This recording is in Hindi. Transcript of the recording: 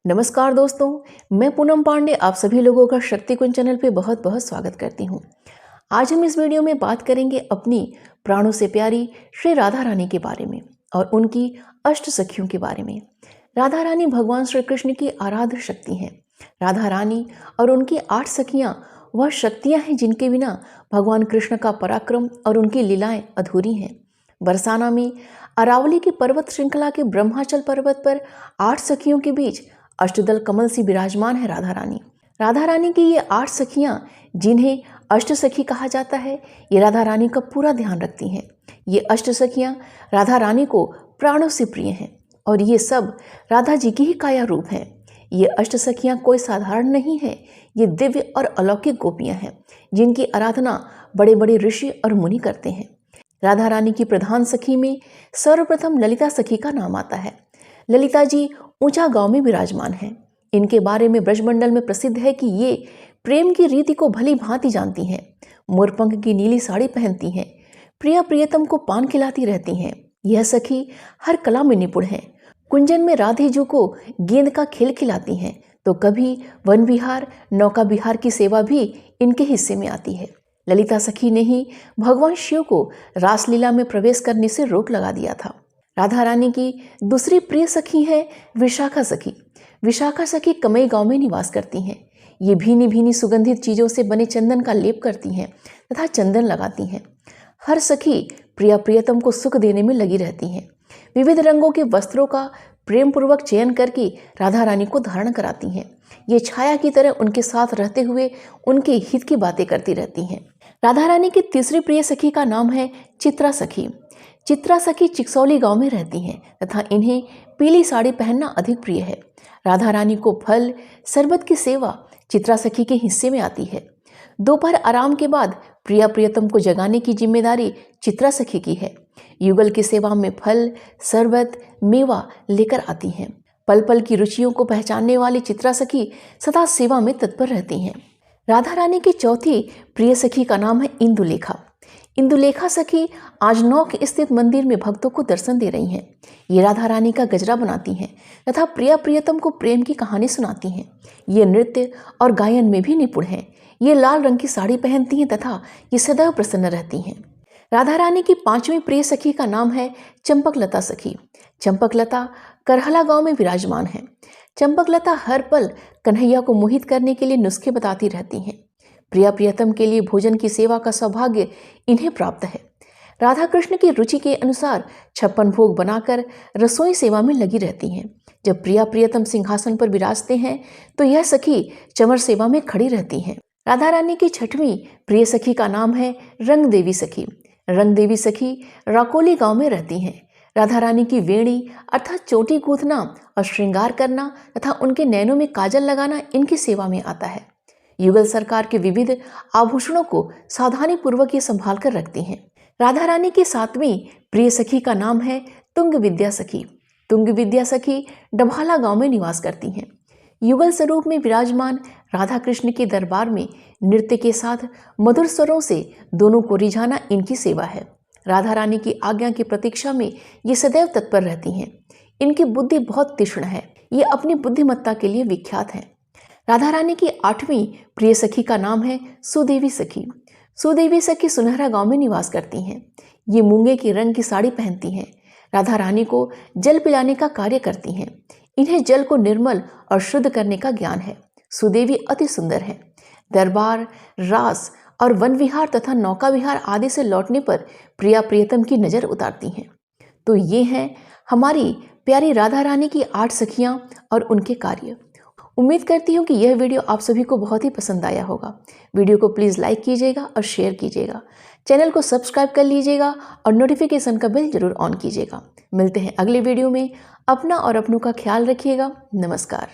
नमस्कार दोस्तों, मैं पूनम पांडे आप सभी लोगों का शक्ति कुंज चैनल पे बहुत बहुत स्वागत करती हूँ। आज हम इस वीडियो में बात करेंगे अपनी प्राणों से प्यारी श्री राधा रानी के बारे में और उनकी अष्ट सखियों के बारे में। राधा रानी भगवान श्री कृष्ण की आराध्य शक्ति हैं। राधा रानी और उनकी 8 सखियाँ वह शक्तियाँ हैं जिनके बिना भगवान कृष्ण का पराक्रम और उनकी लीलाएं अधूरी हैं। बरसाना में अरावली की पर्वत श्रृंखला के ब्रह्माचल पर्वत पर 8 सखियों के बीच अष्टदल कमल सी विराजमान है राधा रानी। राधा रानी की ये 8 सखियां जिन्हें अष्ट सखी कहा जाता है, ये राधा रानी का पूरा ध्यान रखती हैं। ये अष्ट सखियां राधा रानी को प्राणों से प्रिय हैं और ये सब राधा जी की ही काया रूप हैं। ये अष्ट सखियां कोई साधारण नहीं है, ये दिव्य और अलौकिक गोपियां हैं जिनकी आराधना बड़े बड़े ऋषि और मुनि करते हैं। राधा रानी की प्रधान सखी में सर्वप्रथम ललिता सखी का नाम आता है। ललिता जी ऊंचा गांव में विराजमान हैं। इनके बारे में ब्रजमंडल में प्रसिद्ध है कि ये प्रेम की रीति को भली भांति जानती हैं। मोरपंख की नीली साड़ी पहनती हैं, प्रिया प्रियतम को पान खिलाती रहती हैं। यह सखी हर कला में निपुण है। कुंजन में राधे जी को गेंद का खेल खिलाती हैं, तो कभी वन विहार नौका विहार की सेवा भी इनके हिस्से में आती है। ललिता सखी ने ही भगवान शिव को रासलीला में प्रवेश करने से रोक लगा दिया था। राधा रानी की दूसरी प्रिय सखी है विशाखा सखी। विशाखा सखी कमई गांव में निवास करती हैं। ये भीनी भीनी सुगंधित चीज़ों से बने चंदन का लेप करती हैं तथा चंदन लगाती हैं। हर सखी प्रिया प्रियतम को सुख देने में लगी रहती हैं। विविध रंगों के वस्त्रों का प्रेम पूर्वक चयन करके राधा रानी को धारण कराती हैं। ये छाया की तरह उनके साथ रहते हुए उनके हित की बातें करती रहती हैं। राधा रानी की तीसरी प्रिय सखी का नाम है चित्रा सखी। चित्रा सखी चिकसौली गांव में रहती हैं तथा इन्हें पीली साड़ी पहनना अधिक प्रिय है। राधा रानी को फल शरबत की सेवा चित्रा सखी के हिस्से में आती है। दोपहर आराम के बाद प्रिया प्रियतम को जगाने की जिम्मेदारी चित्रा सखी की है। युगल की सेवा में फल शरबत मेवा लेकर आती हैं। पल पल की रुचियों को पहचानने वाली चित्रा सखी सदा सेवा में तत्पर रहती हैं। राधा रानी की चौथी प्रिय सखी का नाम है इंदुलेखा। इंदुलेखा सखी आज नौक स्थित मंदिर में भक्तों को दर्शन दे रही हैं। ये राधा रानी का गजरा बनाती हैं तथा प्रिया प्रियतम को प्रेम की कहानी सुनाती हैं। ये नृत्य और गायन में भी निपुण हैं। ये लाल रंग की साड़ी पहनती हैं तथा ये सदैव प्रसन्न रहती हैं। राधा रानी की 5वीं प्रिय सखी का नाम है चंपकलता सखी। चंपकलता करहला गांव में विराजमान है। चंपकलता हर पल कन्हैया को मोहित करने के लिए नुस्खे बताती रहती हैं। प्रिया प्रियतम के लिए भोजन की सेवा का सौभाग्य इन्हें प्राप्त है। राधा कृष्ण की रुचि के अनुसार 56 भोग बनाकर रसोई सेवा में लगी रहती हैं। जब प्रिया प्रियतम सिंहासन पर विराजते हैं तो यह सखी चमर सेवा में खड़ी रहती हैं। राधा रानी की 6वीं प्रिय सखी का नाम है रंग देवी सखी। रंग देवी सखी राकोली गांव में रहती हैं। राधा रानी की वेणी अर्थात चोटी गूंथना और श्रृंगार करना तथा उनके नैनों में काजल लगाना इनकी सेवा में आता है। युगल सरकार के विविध आभूषणों को सावधानी पूर्वक ये संभाल कर रखती हैं। राधा रानी की 7वीं प्रिय सखी का नाम है तुंग विद्या सखी। तुंग विद्या सखी डभाला गांव में निवास करती हैं। युगल स्वरूप में विराजमान राधा कृष्ण के दरबार में नृत्य के साथ मधुर स्वरों से दोनों को रिझाना इनकी सेवा है। राधा रानी की आज्ञा की प्रतीक्षा में ये सदैव तत्पर रहती हैं। इनकी बुद्धि बहुत तीक्ष्ण है। ये अपनी बुद्धिमत्ता के लिए विख्यात हैं। राधा रानी की 8वीं प्रिय सखी का नाम है सुदेवी सखी। सुदेवी सखी सुनहरा गांव में निवास करती हैं। ये मूंगे के रंग की साड़ी पहनती हैं। राधा रानी को जल पिलाने का कार्य करती हैं। इन्हें जल को निर्मल और शुद्ध करने का ज्ञान है। सुदेवी अति सुंदर है। दरबार रास और वन विहार तथा नौका विहार आदि से लौटने पर प्रिया प्रियतम की नजर उतारती हैं। तो ये हैं हमारी प्यारी राधा रानी की 8 सखियां और उनके कार्य। उम्मीद करती हूँ कि यह वीडियो आप सभी को बहुत ही पसंद आया होगा। वीडियो को प्लीज़ लाइक कीजिएगा और शेयर कीजिएगा। चैनल को सब्सक्राइब कर लीजिएगा और नोटिफिकेशन का बेल जरूर ऑन कीजिएगा। मिलते हैं अगले वीडियो में। अपना और अपनों का ख्याल रखिएगा। नमस्कार।